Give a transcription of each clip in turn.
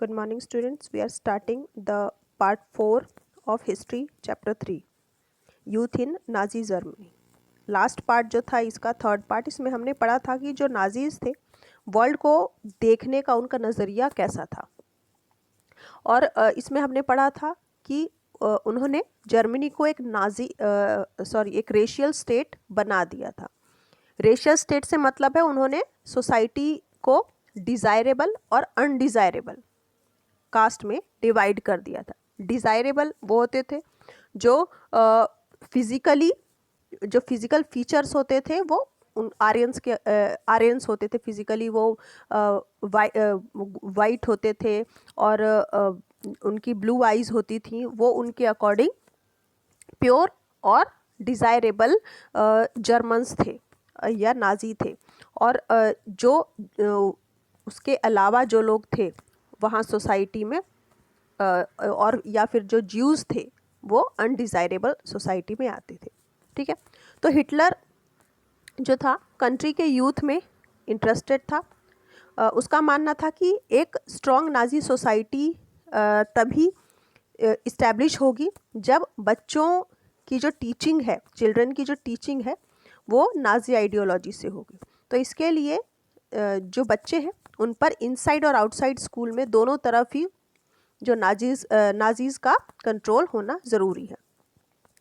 Good morning, students. We are starting the part 4 of history, chapter 3, Youth in Nazi Germany. Last part जो था इसका third part, इसमें हमने पढ़ा था कि जो नाजीज थे वर्ल्ड को देखने का उनका नज़रिया कैसा था। और इसमें हमने पढ़ा था कि उन्होंने जर्मनी को एक रेशियल स्टेट बना दिया था। रेशियल स्टेट से मतलब है उन्होंने सोसाइटी को डिज़ायरेबल और अनडिज़ायरेबल कास्ट में डिवाइड कर दिया था। डिज़ायरेबल वो होते थे जो फिजिकल फीचर्स होते थे वो उन आर्यंस होते थे। फिजिकली वो वाइट होते थे और उनकी ब्लू आइज़ होती थी। वो उनके अकॉर्डिंग प्योर और डिज़ायरेबल जर्मन्स थे या नाजी थे। और उसके अलावा जो लोग थे वहाँ सोसाइटी में और या फिर जो ज्यूज़ थे वो अनडिज़ायरेबल सोसाइटी में आते थे। ठीक है, तो हिटलर जो था कंट्री के यूथ में इंटरेस्टेड था। उसका मानना था कि एक स्ट्रॉन्ग नाजी सोसाइटी तभी इस्टेब्लिश होगी जब बच्चों की जो टीचिंग है, चिल्ड्रन की जो टीचिंग है वो नाजी आइडियोलॉजी से होगी। तो इसके लिए जो बच्चे हैं उन पर इनसाइड और आउटसाइड स्कूल में दोनों तरफ ही जो नाजीज़ का कंट्रोल होना ज़रूरी है।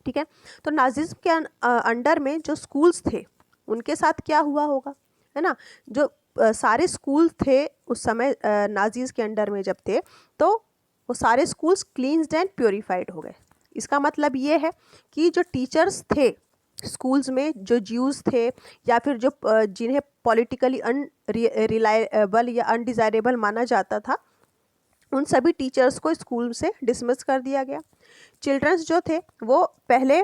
ठीक है, तो नाजीज़ के अंडर में जो स्कूल्स थे उनके साथ क्या हुआ होगा, है ना। जो सारे स्कूल थे उस समय नाजीज़ के अंडर में जब थे तो वो सारे स्कूल्स क्लीन्स्ड एंड प्योरीफाइड हो गए। इसका मतलब ये है कि जो टीचर्स थे स्कूल्स में, जो ज्यूज़ थे या फिर जो जिन्हें पॉलिटिकली अनरिलायबल या अनडिज़ायरेबल माना जाता था, उन सभी टीचर्स को स्कूल से डिसमिस कर दिया गया। चिल्ड्रंस जो थे वो पहले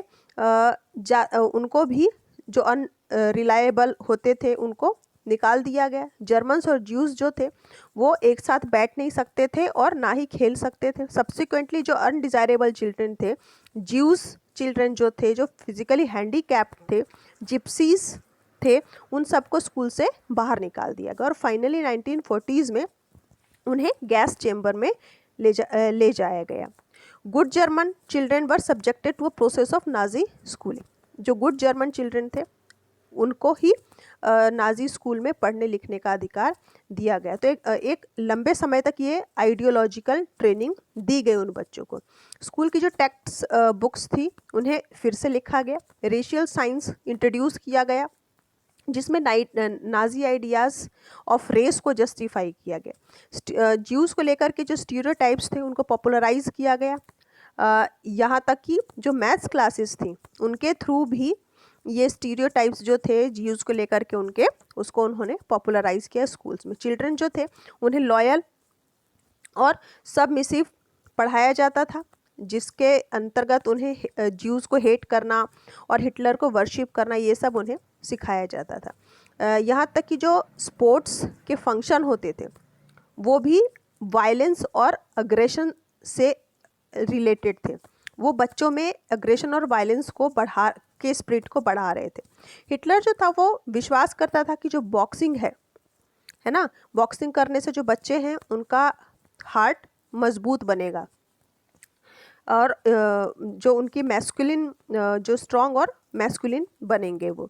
उनको भी जो अनरिलायबल होते थे उनको निकाल दिया गया। जर्मन्स और ज्यूज़ जो थे वो एक साथ बैठ नहीं सकते थे और ना ही खेल सकते थे। सब्सिक्वेंटली जो अनडिज़ायरेबल चिल्ड्रन थे, ज्यूज़ चिल्ड्रन जो थे जो फिजिकली हैंडीकैप्ड थे, जिप्सीज थे, उन सबको स्कूल से बाहर निकाल दिया गया। और फाइनली 1940s में उन्हें गैस चेम्बर में ले जाया गया। Good German children were subjected to a process of Nazi schooling. जो गुड जर्मन चिल्ड्रन थे उनको ही नाजी स्कूल में पढ़ने लिखने का अधिकार दिया गया। तो एक लंबे समय तक ये आइडियोलॉजिकल ट्रेनिंग दी गई उन बच्चों को। स्कूल की जो टेक्स्ट बुक्स थी उन्हें फिर से लिखा गया। रेशियल साइंस इंट्रोड्यूस किया गया जिसमें नाजी आइडियाज़ ऑफ रेस को जस्टिफाई किया गया। ज्यूज़ को लेकर के जो स्टीरियोटाइप्स थे उनको पॉपुलराइज किया गया। यहाँ तक कि जो मैथ्स क्लासेस थी उनके थ्रू भी ये स्टीरियोटाइप्स जो थे ज्यूज़ को लेकर के उसको उन्होंने पॉपुलराइज किया स्कूल्स में। चिल्ड्रन जो थे उन्हें लॉयल और सबमिसिव पढ़ाया जाता था, जिसके अंतर्गत उन्हें ज्यूज़ को हेट करना और हिटलर को वर्शिप करना ये सब उन्हें सिखाया जाता था। यहाँ तक कि जो स्पोर्ट्स के फंक्शन होते थे वो भी वायलेंस और अग्रेशन से रिलेटेड थे। वो बच्चों में अग्रेशन और वायलेंस को स्पिरिट को बढ़ा रहे थे। हिटलर जो था वो विश्वास करता था कि जो बॉक्सिंग है ना, बॉक्सिंग करने से जो बच्चे हैं उनका हार्ट मजबूत बनेगा और जो उनकी मैस्कुलिन जो स्ट्रॉन्ग और मैस्कुलिन बनेंगे वो।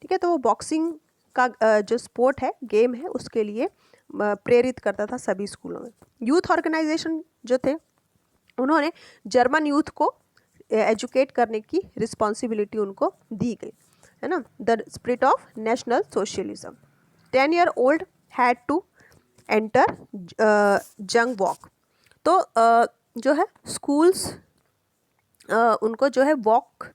ठीक है, तो वो बॉक्सिंग का जो स्पोर्ट है, गेम है, उसके लिए प्रेरित करता था सभी स्कूलों में। यूथ ऑर्गेनाइजेशन जो थे उन्होंने जर्मन यूथ को एजुकेट करने की रिस्पॉन्सिबिलिटी उनको दी गई, है ना। The spirit of national socialism. 10 year old had to enter Jungvolk. तो जो है स्कूल्स उनको जो है वॉक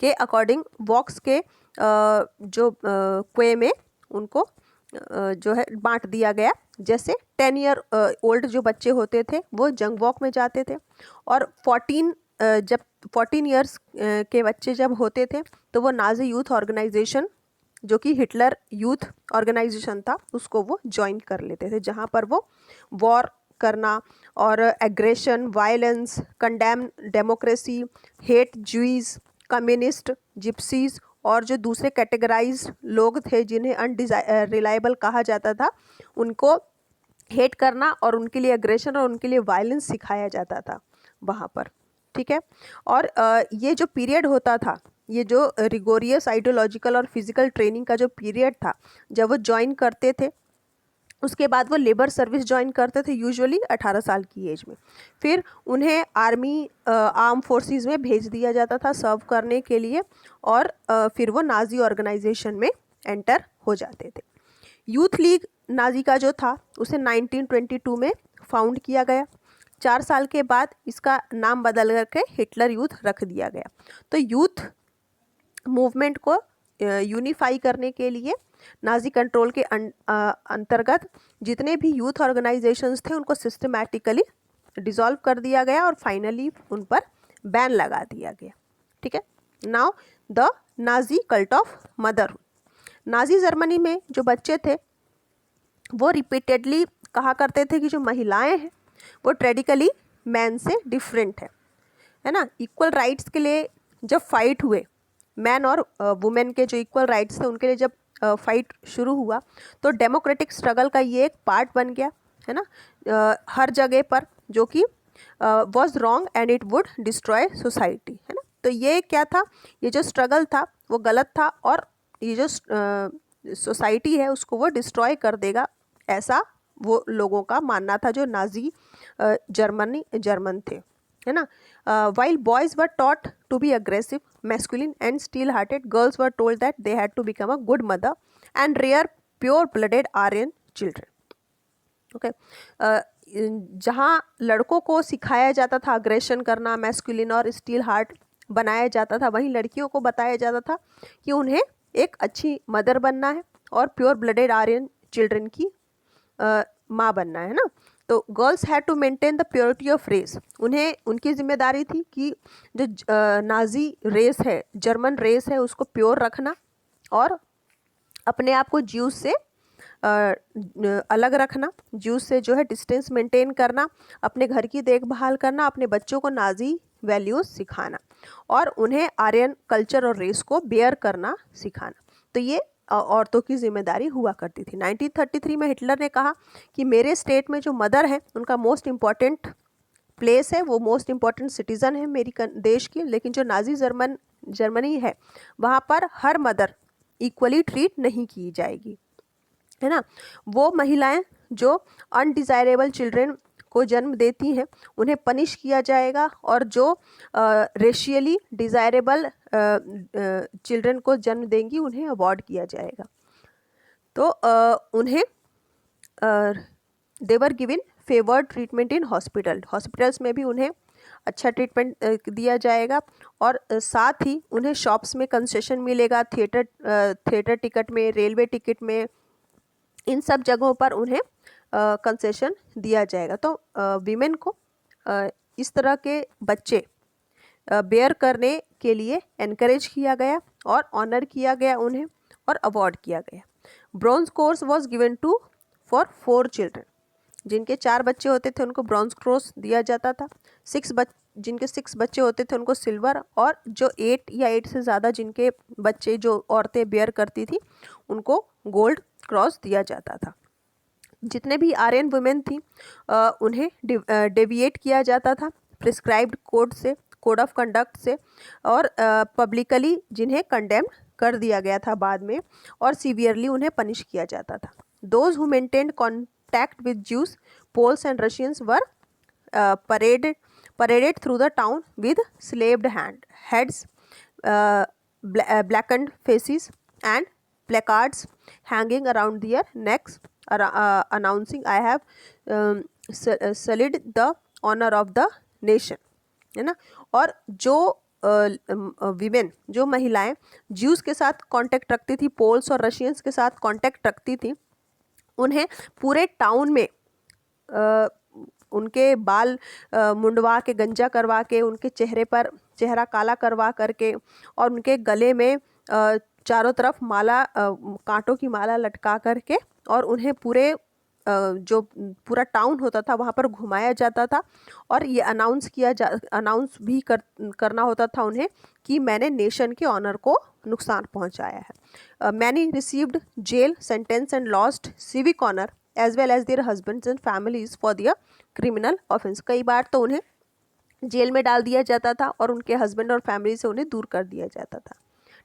के अकॉर्डिंग, वॉक्स के जो क्वे में उनको जो है बांट दिया गया। जैसे 10 year old जो बच्चे होते थे वो जंग वॉक में जाते थे और 14 years के बच्चे जब होते थे तो वो नाजी यूथ ऑर्गेनाइजेशन जो कि हिटलर यूथ ऑर्गेनाइजेशन था उसको वो ज्वाइन कर लेते थे, जहाँ पर वो वॉर करना और aggression, violence, condemn democracy, hate Jews, communist, gypsies और जो दूसरे कैटेगराइज लोग थे जिन्हें अनरिलायबल कहा जाता था उनको हेट करना और उनके लिए एग्रेशन और उनके लिए वायलेंस सिखाया जाता था वहाँ पर, ठीक है। और ये जो पीरियड होता था, ये जो रिगोरियस आइडियोलॉजिकल और फिजिकल ट्रेनिंग का जो पीरियड था, जब वो ज्वाइन करते थे उसके बाद वो लेबर सर्विस ज्वाइन करते थे यूजुअली 18 साल की एज में। फिर उन्हें आर्मी आर्म फोर्सेस में भेज दिया जाता था सर्व करने के लिए, और फिर वो नाजी ऑर्गेनाइजेशन में एंटर हो जाते थे। यूथ लीग नाजी का जो था उसे 1922 में फाउंड किया गया। 4 साल के बाद इसका नाम बदल करके हिटलर यूथ रख दिया गया। तो यूथ मूवमेंट को यूनिफाई करने के लिए नाजी कंट्रोल के अंतर्गत जितने भी यूथ ऑर्गेनाइजेशंस थे उनको सिस्टमैटिकली डिसॉल्व कर दिया गया और फाइनली उन पर बैन लगा दिया गया, ठीक है। Now the Nazi cult of motherhood. Nazi Germany में जो बच्चे थे वो रिपीटेडली कहा करते थे कि जो महिलाएं हैं वो ट्रेडिकली मैन से डिफरेंट है ना। इक्वल राइट्स के लिए जब फाइट हुए, मैन और वुमेन के जो इक्वल राइट्स थे उनके लिए जब फाइट शुरू हुआ, तो डेमोक्रेटिक स्ट्रगल का ये एक पार्ट बन गया, है ना, हर जगह पर, जो कि was wrong and it would destroy society, है ना। तो ये क्या था, ये जो स्ट्रगल था वो गलत था और ये जो सोसाइटी है उसको वो डिस्ट्रॉय कर देगा, ऐसा वो लोगों का मानना था जो नाजी जर्मन थे, है ना। While boys were taught to be aggressive, masculine and steel hearted, girls were told that they had to become a good mother and rear pure blooded Aryan children. Okay, जहाँ लड़कों को सिखाया जाता था aggression करना, मैस्कुलिन और steel heart बनाया जाता था, वहीं लड़कियों को बताया जाता था कि उन्हें एक अच्छी मदर बनना है और प्योर ब्लडेड आर्यन चिल्ड्रन की माँ बनना है ना। तो girls had to maintain the purity of race, उन्हें उनकी जिम्मेदारी थी कि जो नाजी रेस है, जर्मन रेस है, उसको प्योर रखना और अपने आप को ज्यूस से अलग रखना, ज्यूस से जो है डिस्टेंस मेंटेन करना, अपने घर की देखभाल करना, अपने बच्चों को नाजी वैल्यूज सिखाना और उन्हें आर्यन कल्चर और रेस को बेयर करना सिखाना। तो ये औरतों की जिम्मेदारी हुआ करती थी। 1933 में हिटलर ने कहा कि मेरे स्टेट में जो मदर है उनका मोस्ट इम्पॉर्टेंट प्लेस है, वो मोस्ट इम्पॉर्टेंट सिटीज़न है मेरी देश की, लेकिन जो नाजी जर्मनी है वहाँ पर हर मदर इक्वली ट्रीट नहीं की जाएगी, है ना। वो महिलाएं जो अनडिज़ायरेबल चिल्ड्रन को जन्म देती हैं उन्हें पनिश किया जाएगा और जो रेशियली डिज़ायरेबल चिल्ड्रन को जन्म देंगी उन्हें अवॉर्ड किया जाएगा। तो उन्हें they were given favoured treatment in hospitals में भी उन्हें अच्छा ट्रीटमेंट दिया जाएगा और साथ ही उन्हें शॉप्स में कंसेशन मिलेगा, थिएटर टिकट में, रेलवे टिकट में, इन सब जगहों पर उन्हें कंसेशन दिया जाएगा। तो वीमेन को इस तरह के बच्चे बेयर करने के लिए एनकरेज किया गया और ऑनर किया गया उन्हें और अवार्ड किया गया। Bronze cross was given to for 4 children, जिनके 4 बच्चे होते थे उनको ब्रॉन्ज क्रॉस दिया जाता था। जिनके 6 बच्चे होते थे उनको सिल्वर, और जो 8 या 8 से ज़्यादा जिनके बच्चे जो औरतें बेयर करती थी उनको गोल्ड क्रॉस दिया जाता था। जितने भी आर्यन वुमेन थी उन्हें डेविएट किया जाता था प्रिस्क्राइब्ड कोड से, कोड ऑफ कंडक्ट से, और पब्लिकली जिन्हें कंडेम कर दिया गया था बाद में, और सीवियरली उन्हें पनिश किया जाता था। Those who maintained contact with Jews, Poles and Russians were paraded through the town with slaved heads, blackened faces and placards hanging around their necks announcing I have sullied the honor of the nation, है ना। और जो women, जो महिलाएं Jews के साथ contact रखती थी, पोल्स और रशियंस के साथ कांटेक्ट रखती थी, उन्हें पूरे टाउन में उनके बाल मुंडवा के, गंजा करवा के, उनके चेहरे पर चेहरा काला करवा करके और उनके गले में चारों तरफ माला, कांटों की माला लटका करके, और उन्हें पूरे जो पूरा टाउन होता था वहाँ पर घुमाया जाता था और ये अनाउंस भी करना होता था उन्हें कि मैंने नेशन के ऑनर को नुकसान पहुँचाया है। Many received jail sentence and lost civic honour as well as their husbands and families for their criminal offence. कई बार तो उन्हें जेल में डाल दिया जाता था और उनके हस्बैंड और फैमिली से उन्हें दूर कर दिया जाता था।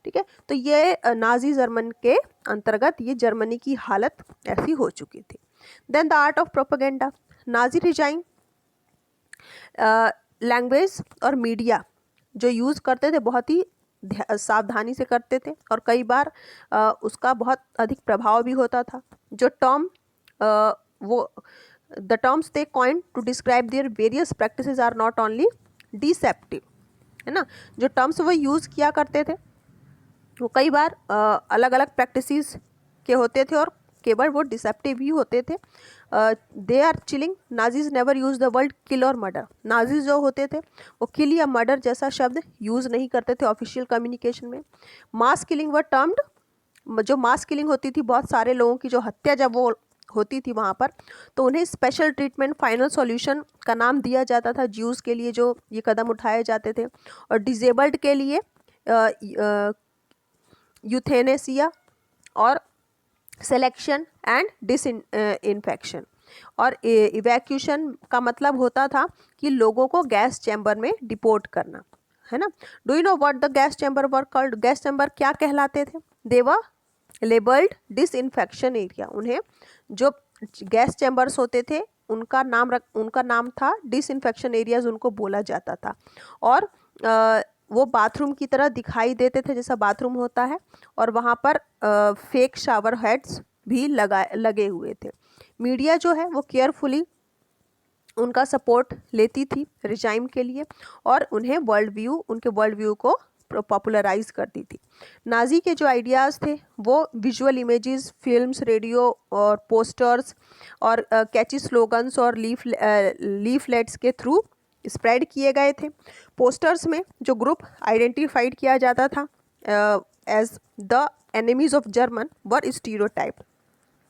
ठीक है, तो ये नाजी जर्मन के अंतर्गत ये जर्मनी की हालत ऐसी हो चुकी थी। Then the art of propaganda, Nazi regime language और मीडिया जो यूज़ करते थे बहुत ही सावधानी से करते थे और कई बार उसका बहुत अधिक प्रभाव भी होता था। जो टर्म वो the terms they coin to describe their various practices are not only deceptive, है ना। जो टर्म्स वो यूज़ किया करते थे वो कई बार अलग अलग प्रैक्टिसेस के होते थे और केवल वो डिसेप्टिव ही होते थे। They are chilling, Nazis never use the word kill और मर्डर। नाजीज जो होते थे वो किल या मर्डर जैसा शब्द यूज़ नहीं करते थे ऑफिशियल कम्युनिकेशन में। मास किलिंग व टर्म्ड, जो मास किलिंग होती थी, बहुत सारे लोगों की जो हत्या जब वो होती थी वहाँ पर, तो उन्हें स्पेशल ट्रीटमेंट फाइनल सॉल्यूशन का नाम दिया जाता था ज्यूज़ के लिए जो ये कदम उठाए जाते थे। और डिजेबल्ड के लिए यूथेनेसिया और सिलेक्शन एंड डिसइंफेक्शन। और इवैक्यूशन का मतलब होता था कि लोगों को गैस चैम्बर में डिपोर्ट करना, है ना। Do you know what the gas chamber were called? Gas chamber क्या कहलाते थे? दे वर लेबल्ड डिसइंफेक्शन एरिया। उन्हें जो गैस चैम्बर्स होते थे उनका नाम था डिसइंफेक्शन एरियाज, उनको बोला जाता था। और वो बाथरूम की तरह दिखाई देते थे जैसा बाथरूम होता है, और वहाँ पर फेक शावर हेड्स भी लगे हुए थे। मीडिया जो है वो केयरफुली उनका सपोर्ट लेती थी रिजाइम के लिए और उनके वर्ल्ड व्यू को पॉपुलराइज करती थी। नाजी के जो आइडियाज़ थे वो विजुअल इमेजेस, फिल्म्स, रेडियो और पोस्टर्स और कैची स्लोगन्स और लीफलेट्स के थ्रू स्प्रेड किए गए थे। पोस्टर्स में जो ग्रुप आइडेंटिफाइड किया जाता था as the enemies of German were stereotype,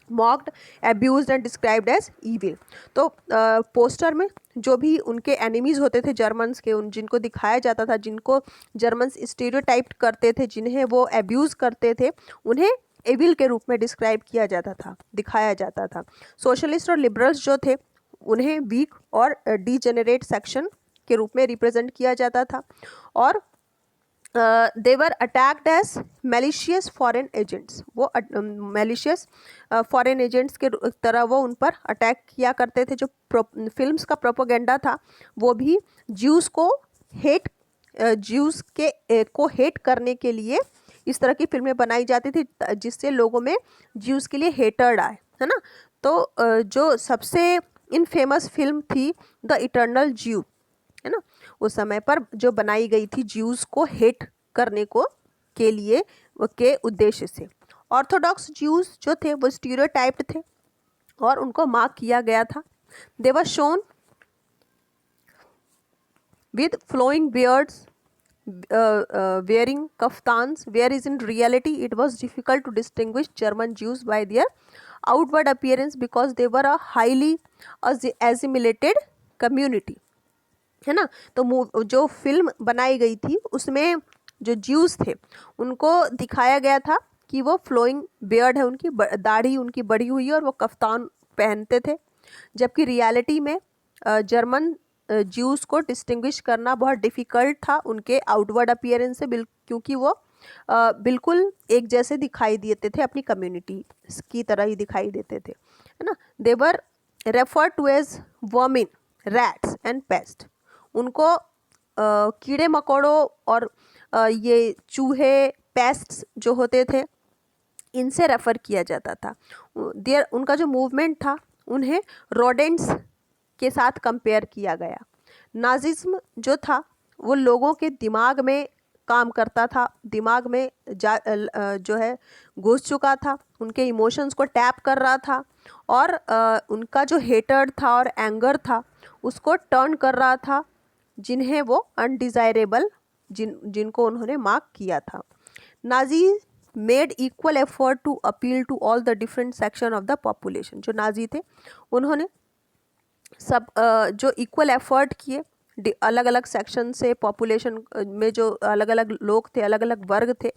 mocked, abused and described as evil. तो पोस्टर में जो भी उनके एनिमीज होते थे जर्मन्स के, उन जिनको दिखाया जाता था, जिनको जर्मन्स स्टीरियोटाइप करते थे, जिन्हें वो एब्यूज़ करते थे, उन्हें एविल के रूप में डिस्क्राइब किया जाता था, दिखाया जाता था। सोशलिस्ट और लिबरल्स जो थे उन्हें वीक और डीजेनरेट सेक्शन के रूप में रिप्रेजेंट किया जाता था। और they were attacked as malicious foreign agents. वो मैलिशियस फॉरेन एजेंट्स के तरह वो उन पर अटैक किया करते थे। जो फिल्म्स का प्रोपोगेंडा था वो भी ज्यूज़ को हेट करने के लिए इस तरह की फिल्में बनाई जाती थी जिससे लोगों में ज्यूज़ के लिए हेटर्ड आए, है ना। तो जो सबसे इनफेमस फिल्म थी द इटर्नल ज्यू, है ना, उस समय पर जो बनाई गई थी ज्यूज़ को हेट करने के लिए के उद्देश्य से। ऑर्थोडॉक्स ज्यूज़ जो थे वो स्टीरियोटाइप्ड थे और उनको मार्क किया गया था। They were shown with flowing beards, wearing kaftans, whereas in reality it was difficult to distinguish German Jews by their outward appearance because they were a highly assimilated community, है ना। तो जो फिल्म बनाई गई थी उसमें जो ज्यूज़ थे उनको दिखाया गया था कि वो फ्लोइंग बियर्ड है, उनकी दाढ़ी उनकी बढ़ी हुई है और वो कफ्तान पहनते थे, जबकि रियलिटी में जर्मन ज्यूज़ को डिस्टिंग्विश करना बहुत डिफ़िकल्ट था उनके आउटवर्ड अपीयरेंस से, क्योंकि वो बिल्कुल एक जैसे दिखाई देते थे, अपनी कम्युनिटी की तरह ही दिखाई देते थे, है ना। They were refer to as vermin, rats and pest. उनको कीड़े मकोड़ों और ये चूहे, पेस्ट्स जो होते थे, इनसे रेफ़र किया जाता था। उनका जो मूवमेंट था उन्हें रोडेंट्स के साथ कंपेयर किया गया। नाजिज्म जो था वो लोगों के दिमाग में काम करता था, दिमाग में जो है घुस चुका था, उनके इमोशंस को टैप कर रहा था और उनका जो हेटर्ड था और एंगर था उसको टर्न कर रहा था जिन्हें वो अनडिज़ायरेबल जिनको उन्होंने मार्क किया था। Nazi made equal effort to appeal to all the different section of the population. जो नाजी थे उन्होंने सब जो इक्वल एफर्ट किए अलग अलग सेक्शन से, पॉपुलेशन में जो अलग अलग लोग थे, अलग अलग वर्ग थे,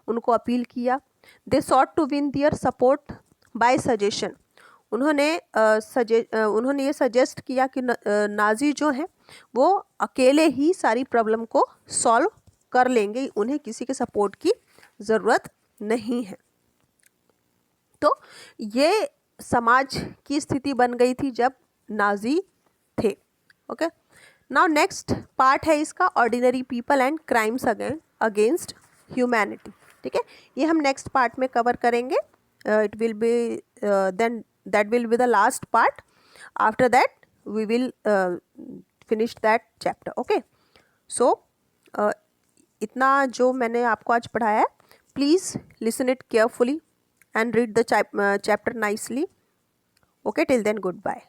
उनको अपील किया। They sought to win their support by suggestion. उन्होंने ये सजेस्ट किया कि नाजी जो हैं वो अकेले ही सारी प्रॉब्लम को सॉल्व कर लेंगे, उन्हें किसी के सपोर्ट की ज़रूरत नहीं है। तो ये समाज की स्थिति बन गई थी जब नाजी थे। ओके, नाउ नेक्स्ट पार्ट है इसका ordinary people and crimes against humanity. ठीक है, ये हम नेक्स्ट पार्ट में कवर करेंगे। It will be then that will be the last part. After that we will finish that chapter. Okay, so इतना जो मैंने आपको आज पढ़ाया है, please listen it carefully and read the chapter nicely. Okay, till then, goodbye.